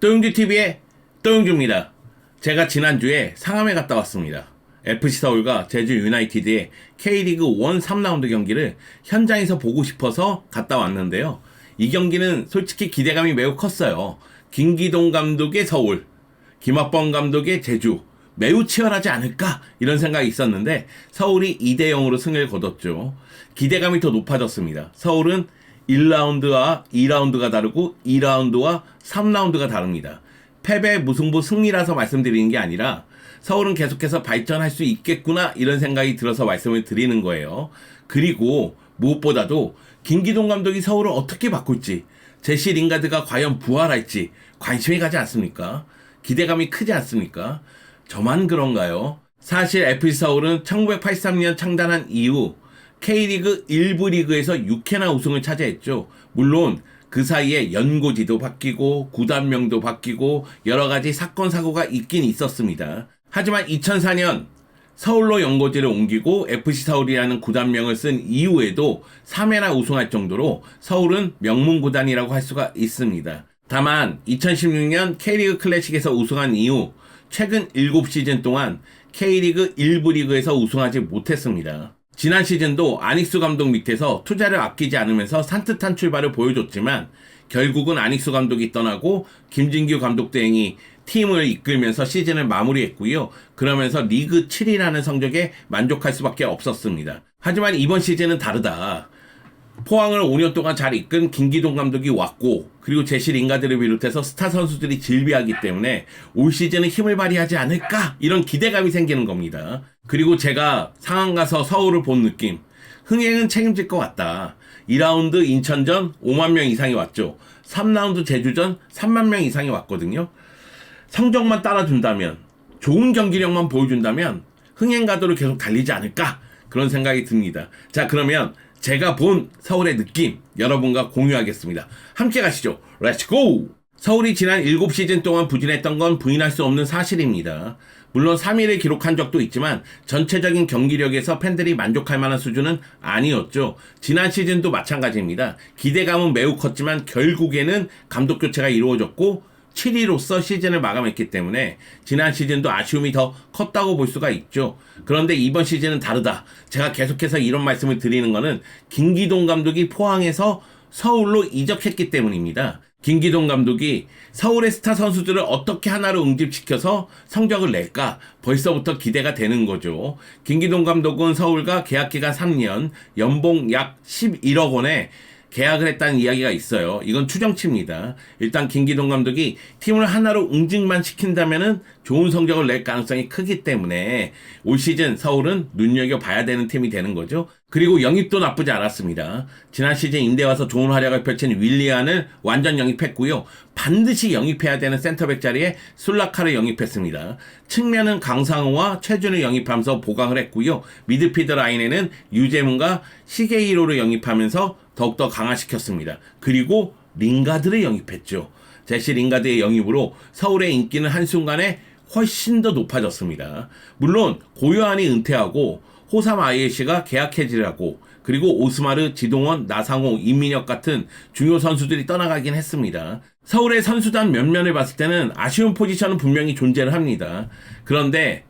또용주TV의 또용주입니다. 제가 지난주에 상암에 갔다 왔습니다. FC서울과 제주 유나이티드의 K리그 1 3라운드 경기를 현장에서 보고 싶어서 갔다 왔는데요. 이 경기는 솔직히 기대감이 매우 컸어요. 김기동 감독의 서울, 김학범 감독의 제주, 매우 치열하지 않을까 이런 생각이 있었는데 서울이 2대0으로 승리를 거뒀죠. 기대감이 더 높아졌습니다. 서울은 1라운드와 2라운드가 다르고 2라운드와 3라운드가 다릅니다. 패배, 무승부, 승리라서 말씀드리는 게 아니라 서울은 계속해서 발전할 수 있겠구나 이런 생각이 들어서 말씀을 드리는 거예요. 그리고 무엇보다도 김기동 감독이 서울을 어떻게 바꿀지, 제시 링가드가 과연 부활할지 관심이 가지 않습니까? 기대감이 크지 않습니까? 저만 그런가요? 사실 FC서울은 1983년 창단한 이후 K리그 1부 리그에서 6회나 우승을 차지했죠. 물론 그 사이에 연고지도 바뀌고 구단명도 바뀌고 여러 가지 사건 사고가 있긴 있었습니다. 하지만 2004년 서울로 연고지를 옮기고 FC서울이라는 구단명을 쓴 이후에도 3회나 우승할 정도로 서울은 명문 구단이라고 할 수가 있습니다. 다만 2016년 K리그 클래식에서 우승한 이후 최근 7시즌 동안 K리그 1부 리그에서 우승하지 못했습니다. 지난 시즌도 안익수 감독 밑에서 투자를 아끼지 않으면서 산뜻한 출발을 보여줬지만 결국은 안익수 감독이 떠나고 김진규 감독 대행이 팀을 이끌면서 시즌을 마무리했고요. 그러면서 리그 7위라는 성적에 만족할 수밖에 없었습니다. 하지만 이번 시즌은 다르다. 포항을 5년 동안 잘 이끈 김기동 감독이 왔고 그리고 제시 링가드를 비롯해서 스타 선수들이 질비하기 때문에 올 시즌은 힘을 발휘하지 않을까 이런 기대감이 생기는 겁니다. 그리고 제가 상암 가서 서울을 본 느낌, 흥행은 책임질 것 같다. 2라운드 인천전 5만 명 이상이 왔죠. 3라운드 제주전 3만 명 이상이 왔거든요. 성적만 따라준다면, 좋은 경기력만 보여준다면 흥행 가도를 계속 달리지 않을까 그런 생각이 듭니다. 자, 그러면 제가 본 서울의 느낌 여러분과 공유하겠습니다. 함께 가시죠. 렛츠고! 서울이 지난 7시즌 동안 부진했던 건 부인할 수 없는 사실입니다. 물론 3위를 기록한 적도 있지만 전체적인 경기력에서 팬들이 만족할 만한 수준은 아니었죠. 지난 시즌도 마찬가지입니다. 기대감은 매우 컸지만 결국에는 감독 교체가 이루어졌고 7위로서 시즌을 마감했기 때문에 지난 시즌도 아쉬움이 더 컸다고 볼 수가 있죠. 그런데 이번 시즌은 다르다. 제가 계속해서 이런 말씀을 드리는 거는 김기동 감독이 포항에서 서울로 이적했기 때문입니다. 김기동 감독이 서울의 스타 선수들을 어떻게 하나로 응집시켜서 성적을 낼까 벌써부터 기대가 되는 거죠. 김기동 감독은 서울과 계약기간 3년, 연봉 약 11억 원에 계약을 했다는 이야기가 있어요. 이건 추정치입니다. 일단 김기동 감독이 팀을 하나로 응징만 시킨다면은 좋은 성적을 낼 가능성이 크기 때문에 올 시즌 서울은 눈여겨봐야 되는 팀이 되는 거죠. 그리고 영입도 나쁘지 않았습니다. 지난 시즌 임대 와서 좋은 활약을 펼친 윌리안을 완전 영입했고요. 반드시 영입해야 되는 센터백 자리에 술라카를 영입했습니다. 측면은 강상우와 최준을 영입하면서 보강을 했고요. 미드필더 라인에는 유재문과 시게이로를 영입하면서 더욱더 강화시켰습니다. 그리고 링가드를 영입했죠. 제시 링가드의 영입으로 서울의 인기는 한순간에 훨씬 더 높아졌습니다. 물론 고요한이 은퇴하고 호삼 ILC가 계약 해지를 하고 그리고 오스마르, 지동원, 나상호, 임민혁 같은 중요 선수들이 떠나가긴 했습니다. 서울의 선수단 면면을 봤을 때는 아쉬운 포지션은 분명히 존재를 합니다. 그런데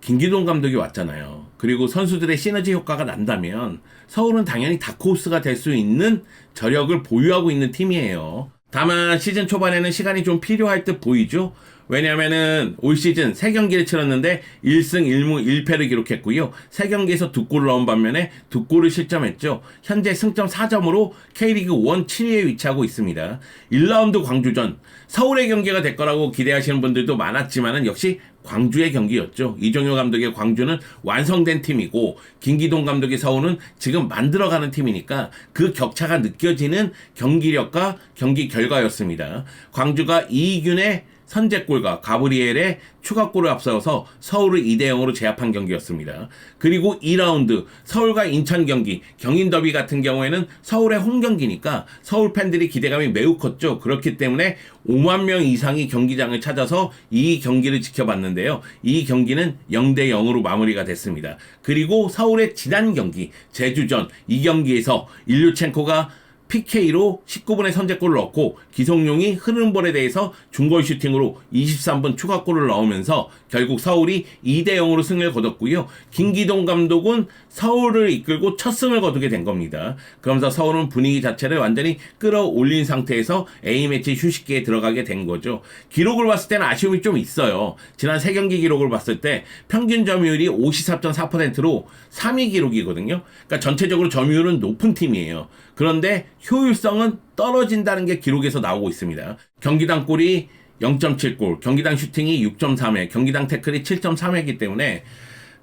김기동 감독이 왔잖아요. 그리고 선수들의 시너지 효과가 난다면 서울은 당연히 다크호스가 될 수 있는 저력을 보유하고 있는 팀이에요. 다만 시즌 초반에는 시간이 좀 필요할 듯 보이죠. 왜냐면은 올 시즌 3경기를 치렀는데 1승 1무 1패를 기록했고요. 3경기에서 2골을 넣은 반면에 2골을 실점했죠. 현재 승점 4점으로 K리그 1 7위에 위치하고 있습니다. 1라운드 광주전 서울의 경기가 될 거라고 기대하시는 분들도 많았지만은 역시 광주의 경기였죠. 이종효 감독의 광주는 완성된 팀이고 김기동 감독의 서울은 지금 만들어가는 팀이니까 그 격차가 느껴지는 경기력과 경기 결과였습니다. 광주가 이익윤의 선제골과 가브리엘의 추가골을 앞서서 서울을 2대0으로 제압한 경기였습니다. 그리고 2라운드 서울과 인천 경기, 경인 더비 같은 경우에는 서울의 홈 경기니까 서울 팬들이 기대감이 매우 컸죠. 그렇기 때문에 5만 명 이상이 경기장을 찾아서 이 경기를 지켜봤는데요. 이 경기는 0대0으로 마무리가 됐습니다. 그리고 서울의 지난 경기, 제주전 이 경기에서 일류첸코가 PK로 19분에 선제골을 넣고 기성용이 흐르는 볼에 대해서 중거리 슈팅으로 23분 추가골을 넣으면서 결국 서울이 2대0으로 승리를 거뒀고요. 김기동 감독은 서울을 이끌고 첫 승을 거두게 된 겁니다. 그러면서 서울은 분위기 자체를 완전히 끌어올린 상태에서 A매치 휴식기에 들어가게 된 거죠. 기록을 봤을 때는 아쉬움이 좀 있어요. 지난 3경기 기록을 봤을 때 평균 점유율이 54.4%로 3위 기록이거든요. 그러니까 전체적으로 점유율은 높은 팀이에요. 그런데 효율성은 떨어진다는 게 기록에서 나오고 있습니다. 경기당 골이 0.7골, 경기당 슈팅이 6.3회, 경기당 태클이 7.3회이기 때문에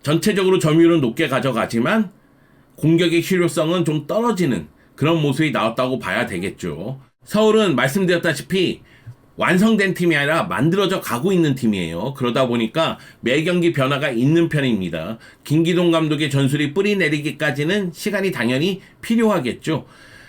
전체적으로 점유율은 높게 가져가지만 공격의 실효성은 좀 떨어지는 그런 모습이 나왔다고 봐야 되겠죠. 서울은 말씀드렸다시피 완성된 팀이 아니라 만들어져 가고 있는 팀이에요. 그러다 보니까 매 경기 변화가 있는 편입니다. 김기동 감독의 전술이 뿌리 내리기까지는 시간이 당연히 필요하겠죠.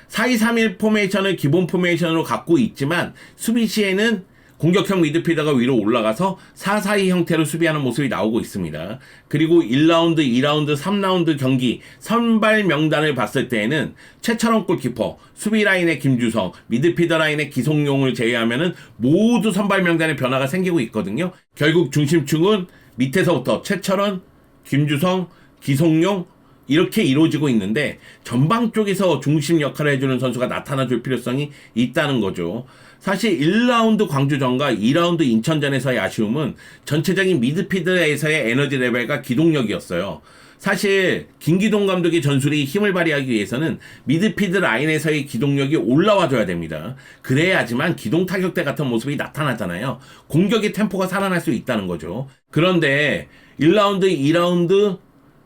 4-2-3-1 포메이션을 기본 포메이션으로 갖고 있지만 수비 시에는 공격형 미드필더가 위로 올라가서 4-4-2 형태로 수비하는 모습이 나오고 있습니다. 그리고 1라운드, 2라운드, 3라운드 경기 선발 명단을 봤을 때에는 최철원 골키퍼, 수비 라인의 김주성, 미드필더 라인의 기성용을 제외하면은 모두 선발 명단에 변화가 생기고 있거든요. 결국 중심축은 밑에서부터 최철원, 김주성, 기성용 이렇게 이루어지고 있는데 전방 쪽에서 중심 역할을 해주는 선수가 나타나줄 필요성이 있다는 거죠. 사실 1라운드 광주전과 2라운드 인천전에서의 아쉬움은 전체적인 미드필더에서의 에너지 레벨과 기동력이었어요. 사실 김기동 감독의 전술이 힘을 발휘하기 위해서는 미드필드 라인에서의 기동력이 올라와줘야 됩니다. 그래야지만 기동 타격대 같은 모습이 나타나잖아요. 공격의 템포가 살아날 수 있다는 거죠. 그런데 1라운드, 2라운드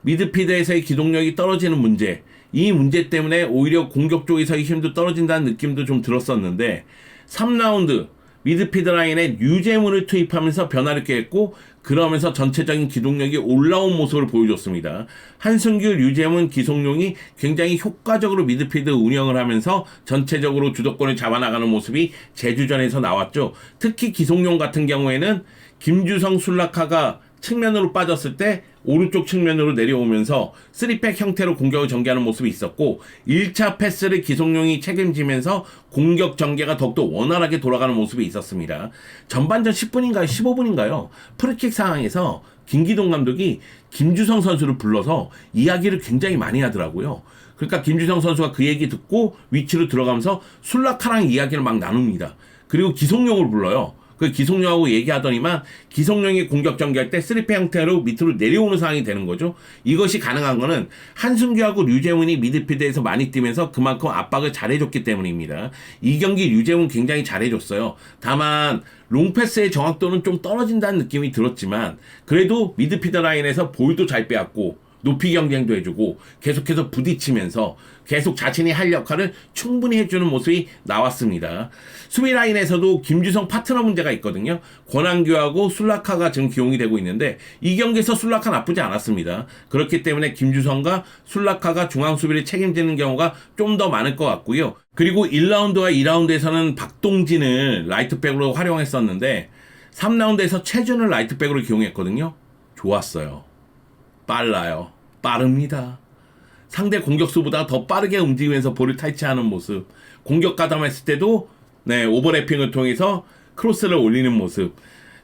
미드필더에서의 기동력이 떨어지는 문제, 이 문제 때문에 오히려 공격 쪽에서의 힘도 떨어진다는 느낌도 좀 들었었는데 3라운드 미드필더 라인에 류재문을 투입하면서 변화를 꾀했고 그러면서 전체적인 기동력이 올라온 모습을 보여줬습니다. 한승규, 류재문, 기성용이 굉장히 효과적으로 미드필드 운영을 하면서 전체적으로 주도권을 잡아나가는 모습이 제주전에서 나왔죠. 특히 기성용 같은 경우에는 김주성, 술라카가 측면으로 빠졌을 때 오른쪽 측면으로 내려오면서 3백 형태로 공격을 전개하는 모습이 있었고 1차 패스를 기성용이 책임지면서 공격 전개가 더욱더 원활하게 돌아가는 모습이 있었습니다. 전반전 10분인가요? 15분인가요? 프리킥 상황에서 김기동 감독이 김주성 선수를 불러서 이야기를 굉장히 많이 하더라고요. 그러니까 김주성 선수가 그 얘기 듣고 위치로 들어가면서 술라카랑 이야기를 막 나눕니다. 그리고 기성용을 불러요. 그 기성용하고 얘기하더니만 기성용이 공격 전개할 때 3팩 형태로 밑으로 내려오는 상황이 되는 거죠. 이것이 가능한 거는 한승규하고 류재문이 미드필드에서 많이 뛰면서 그만큼 압박을 잘해줬기 때문입니다. 이 경기 류재문 굉장히 잘해줬어요. 다만 롱패스의 정확도는 좀 떨어진다는 느낌이 들었지만 그래도 미드필드 라인에서 볼도 잘 빼앗고 높이 경쟁도 해주고 계속해서 부딪히면서 계속 자신이 할 역할을 충분히 해주는 모습이 나왔습니다. 수비 라인에서도 김주성 파트너 문제가 있거든요. 권한규하고 술라카가 지금 기용이 되고 있는데 이 경기에서 술라카 나쁘지 않았습니다. 그렇기 때문에 김주성과 술라카가 중앙 수비를 책임지는 경우가 좀 더 많을 것 같고요. 그리고 1라운드와 2라운드에서는 박동진을 라이트백으로 활용했었는데 3라운드에서 최준을 라이트백으로 기용했거든요. 좋았어요. 빨라요. 빠릅니다. 상대 공격수보다 더 빠르게 움직이면서 볼을 탈취하는 모습. 공격 가담했을 때도 오버래핑을 통해서 크로스를 올리는 모습.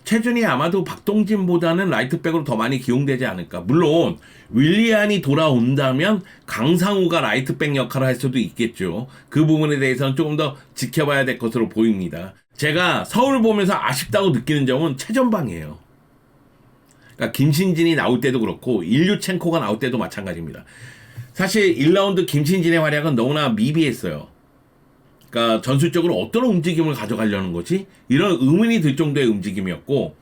최준이 아마도 박동진보다는 라이트백으로 더 많이 기용되지 않을까. 물론 윌리안이 돌아온다면 강상우가 라이트백 역할을 할 수도 있겠죠. 그 부분에 대해서는 조금 더 지켜봐야 될 것으로 보입니다. 제가 서울 보면서 아쉽다고 느끼는 점은 최전방이에요. 그러니까 김신진이 나올 때도 그렇고 일류첸코가 나올 때도 마찬가지입니다. 사실 1라운드 김신진의 활약은 너무나 미비했어요. 그러니까 전술적으로 어떤 움직임을 가져가려는 거지? 이런 의문이 들 정도의 움직임이었고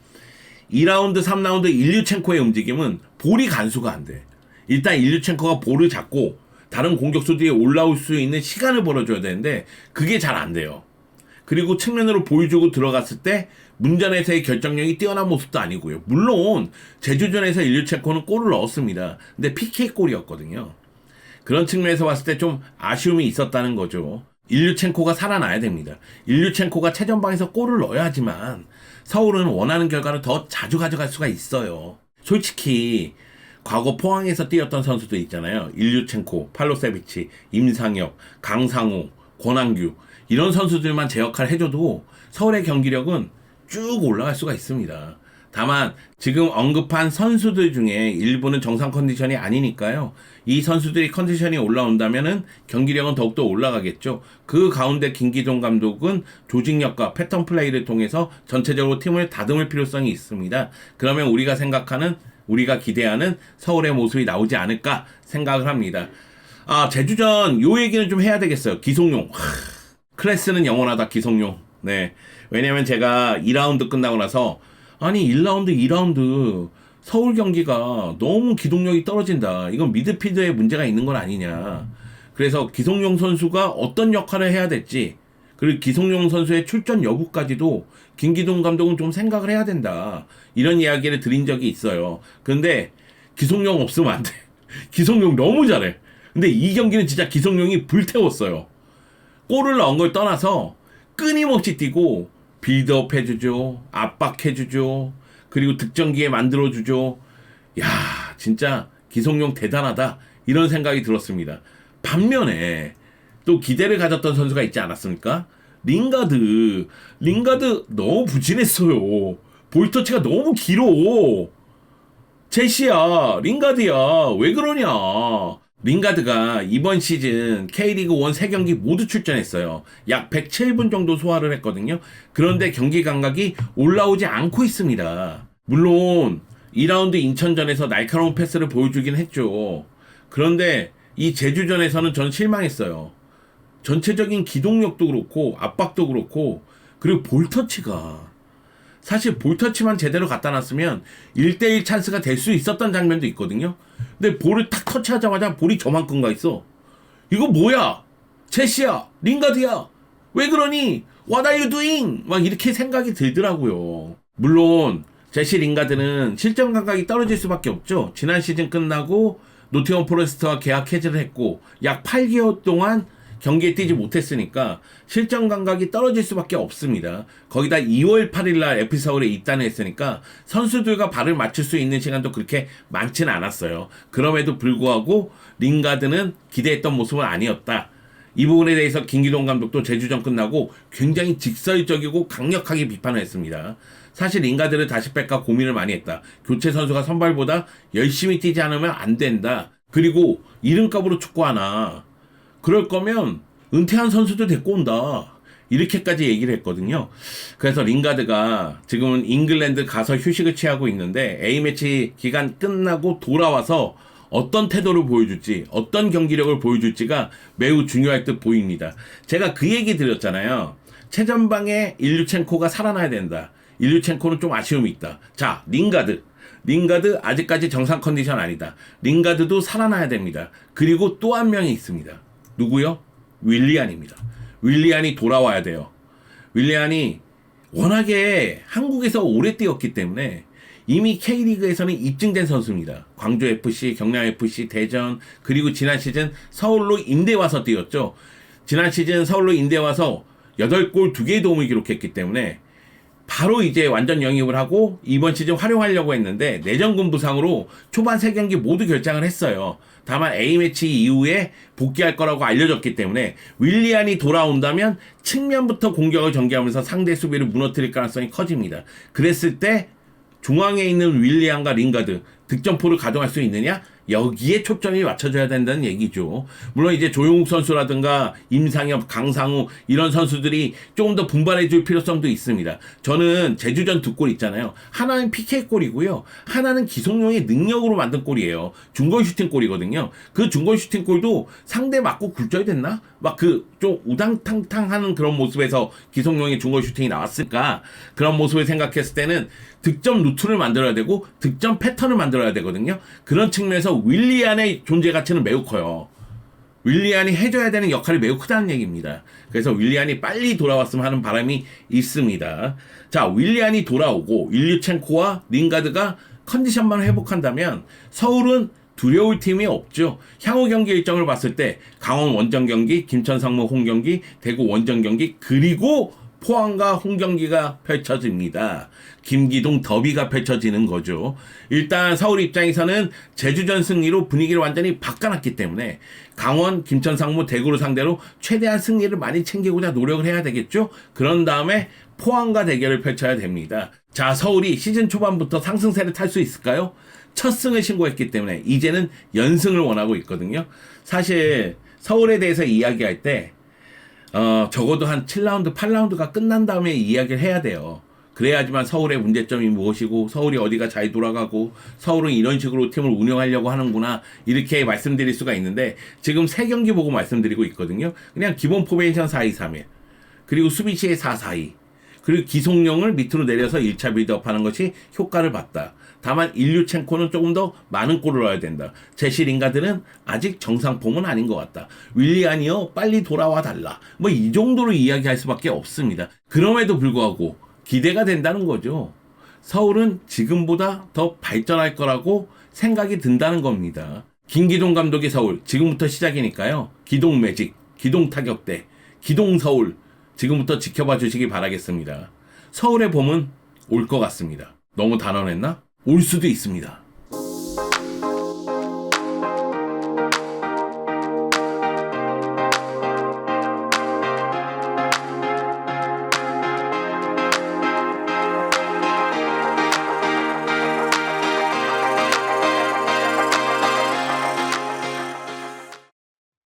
2라운드, 3라운드 일류첸코의 움직임은 볼이 간수가 안 돼. 일단 일류첸코가 볼을 잡고 다른 공격수들이 올라올 수 있는 시간을 벌어줘야 되는데 그게 잘 안 돼요. 그리고 측면으로 보여주고 들어갔을 때 문전에서의 결정력이 뛰어난 모습도 아니고요. 물론 제주전에서 일류첸코는 골을 넣었습니다. 근데 PK 골이었거든요. 그런 측면에서 봤을 때 좀 아쉬움이 있었다는 거죠. 일류첸코가 살아나야 됩니다. 일류첸코가 최전방에서 골을 넣어야지만 서울은 원하는 결과를 더 자주 가져갈 수가 있어요. 솔직히 과거 포항에서 뛰었던 선수들 있잖아요. 일류첸코, 팔로세비치, 임상혁, 강상우, 권한규 이런 선수들만 제 역할을 해줘도 서울의 경기력은 쭉 올라갈 수가 있습니다. 다만 지금 언급한 선수들 중에 일부는 정상 컨디션이 아니니까요. 이 선수들이 컨디션이 올라온다면은 경기력은 더욱더 올라가겠죠. 그 가운데 김기동 감독은 조직력과 패턴 플레이를 통해서 전체적으로 팀을 다듬을 필요성이 있습니다. 그러면 우리가 기대하는 서울의 모습이 나오지 않을까 생각을 합니다. 제주전 요 얘기는 좀 해야 되겠어요. 기성용. 클래스는 영원하다, 기성용. 네. 왜냐면 제가 2라운드 끝나고 나서 아니 1라운드, 2라운드 서울 경기가 너무 기동력이 떨어진다. 이건 미드필더에 문제가 있는 건 아니냐. 그래서 기성용 선수가 어떤 역할을 해야 될지 그리고 기성용 선수의 출전 여부까지도 김기동 감독은 좀 생각을 해야 된다. 이런 이야기를 드린 적이 있어요. 근데 기성용 없으면 안 돼. 기성용 너무 잘해. 근데 이 경기는 진짜 기성용이 불태웠어요. 골을 넣은 걸 떠나서 끊임없이 뛰고 빌드업 해주죠. 압박해주죠. 그리고 득점기에 만들어주죠. 야, 진짜 기성용 대단하다. 이런 생각이 들었습니다. 반면에 또 기대를 가졌던 선수가 있지 않았습니까? 링가드 너무 부진했어요. 볼터치가 너무 길어. 제시야, 링가드야, 왜 그러냐. 링가드가 이번 시즌 K리그 1 3경기 모두 출전했어요. 약 107분 정도 소화를 했거든요. 그런데 경기 감각이 올라오지 않고 있습니다. 물론 2라운드 인천전에서 날카로운 패스를 보여주긴 했죠. 그런데 이 제주전에서는 전 실망했어요. 전체적인 기동력도 그렇고 압박도 그렇고 그리고 볼터치가 사실 볼터치만 제대로 갖다 놨으면 1대1 찬스가 될 수 있었던 장면도 있거든요. 근데 볼을 탁 터치하자마자 볼이 저만큼 가 있어. 이거 뭐야? 제시야, 링가드야, 왜 그러니? What are you doing? 막 이렇게 생각이 들더라고요. 물론 제시 링가드는 실점 감각이 떨어질 수밖에 없죠. 지난 시즌 끝나고 노팅엄 포레스트와 계약 해지를 했고 약 8개월 동안 경기에 뛰지 못했으니까 실점 감각이 떨어질 수밖에 없습니다. 거기다 2월 8일날 FC서울에 입단을 했으니까 선수들과 발을 맞출 수 있는 시간도 그렇게 많지는 않았어요. 그럼에도 불구하고 링가드는 기대했던 모습은 아니었다. 이 부분에 대해서 김기동 감독도 제주전 끝나고 굉장히 직설적이고 강력하게 비판을 했습니다. 사실 링가드를 다시 뺄까 고민을 많이 했다. 교체 선수가 선발보다 열심히 뛰지 않으면 안 된다. 그리고 이름값으로 축구하나. 그럴 거면 은퇴한 선수도 데리고 온다. 이렇게까지 얘기를 했거든요. 그래서 링가드가 지금은 잉글랜드 가서 휴식을 취하고 있는데 A매치 기간 끝나고 돌아와서 어떤 태도를 보여줄지 어떤 경기력을 보여줄지가 매우 중요할 듯 보입니다. 제가 그 얘기 드렸잖아요. 최전방에 일류첸코가 살아나야 된다. 일류첸코는 좀 아쉬움이 있다. 자, 링가드 아직까지 정상 컨디션 아니다. 링가드도 살아나야 됩니다. 그리고 또 한 명이 있습니다. 누구요? 윌리안입니다. 윌리안이 돌아와야 돼요. 윌리안이 워낙에 한국에서 오래 뛰었기 때문에 이미 K리그에서는 입증된 선수입니다. 광주FC, 경남FC, 대전, 그리고 지난 시즌 서울로 임대 와서 뛰었죠. 지난 시즌 서울로 임대 와서 8골 2개의 도움을 기록했기 때문에 바로 이제 완전 영입을 하고 이번 시즌 활용하려고 했는데 내전근 부상으로 초반 3경기 모두 결장을 했어요. 다만 A매치 이후에 복귀할 거라고 알려졌기 때문에 윌리안이 돌아온다면 측면부터 공격을 전개하면서 상대 수비를 무너뜨릴 가능성이 커집니다. 그랬을 때 중앙에 있는 윌리안과 링가드 득점포를 가동할 수 있느냐? 여기에 초점이 맞춰져야 된다는 얘기죠. 물론 이제 조용욱 선수라든가 임상엽, 강상우 이런 선수들이 조금 더 분발해 줄 필요성도 있습니다. 저는 제주전 2골 있잖아요. 하나는 PK골이고요. 하나는 기성용의 능력으로 만든 골이에요. 중거리 슈팅골이거든요. 그 중거리 슈팅골도 상대 맞고 굴절이 됐나? 막 그 좀 우당탕탕하는 그런 모습에서 기성용의 중거리 슈팅이 나왔을까? 그런 모습을 생각했을 때는 득점 루트를 만들어야 되고 득점 패턴을 만들어야 되거든요. 그런 측면에서 윌리안의 존재 가치는 매우 커요. 윌리안이 해줘야 되는 역할이 매우 크다는 얘기입니다. 그래서 윌리안이 빨리 돌아왔으면 하는 바람이 있습니다. 자, 윌리안이 돌아오고 일류첸코와 링가드가 컨디션만 회복한다면 서울은 두려울 팀이 없죠. 향후 경기 일정을 봤을 때 강원 원정 경기, 김천 상무 홈 경기, 대구 원정 경기, 그리고 포항과 홈 경기가 펼쳐집니다. 김기동 더비가 펼쳐지는 거죠. 일단 서울 입장에서는 제주전 승리로 분위기를 완전히 바꿔놨기 때문에 강원, 김천, 상무, 대구를 상대로 최대한 승리를 많이 챙기고자 노력을 해야 되겠죠. 그런 다음에 포항과 대결을 펼쳐야 됩니다. 자, 서울이 시즌 초반부터 상승세를 탈 수 있을까요? 첫 승을 신고했기 때문에 이제는 연승을 원하고 있거든요. 사실 서울에 대해서 이야기할 때 적어도 한 7라운드, 8라운드가 끝난 다음에 이야기를 해야 돼요. 그래야지만 서울의 문제점이 무엇이고 서울이 어디가 잘 돌아가고 서울은 이런 식으로 팀을 운영하려고 하는구나 이렇게 말씀드릴 수가 있는데 지금 3경기 보고 말씀드리고 있거든요. 그냥 기본 포메이션 4-2-3-1 그리고 수비시에 4-4-2 그리고 기속력을 밑으로 내려서 1차 빌드업하는 것이 효과를 봤다. 다만 일류첸코는 조금 더 많은 골을 넣어야 된다. 제시 링가드는 아직 정상 폼은 아닌 것 같다. 윌리안이요 빨리 돌아와 달라. 뭐 이 정도로 이야기할 수밖에 없습니다. 그럼에도 불구하고 기대가 된다는 거죠. 서울은 지금보다 더 발전할 거라고 생각이 든다는 겁니다. 김기동 감독의 서울 지금부터 시작이니까요. 기동 매직, 기동 타격대, 기동 서울 지금부터 지켜봐 주시기 바라겠습니다. 서울의 봄은 올 것 같습니다. 너무 단언했나? 올 수도 있습니다.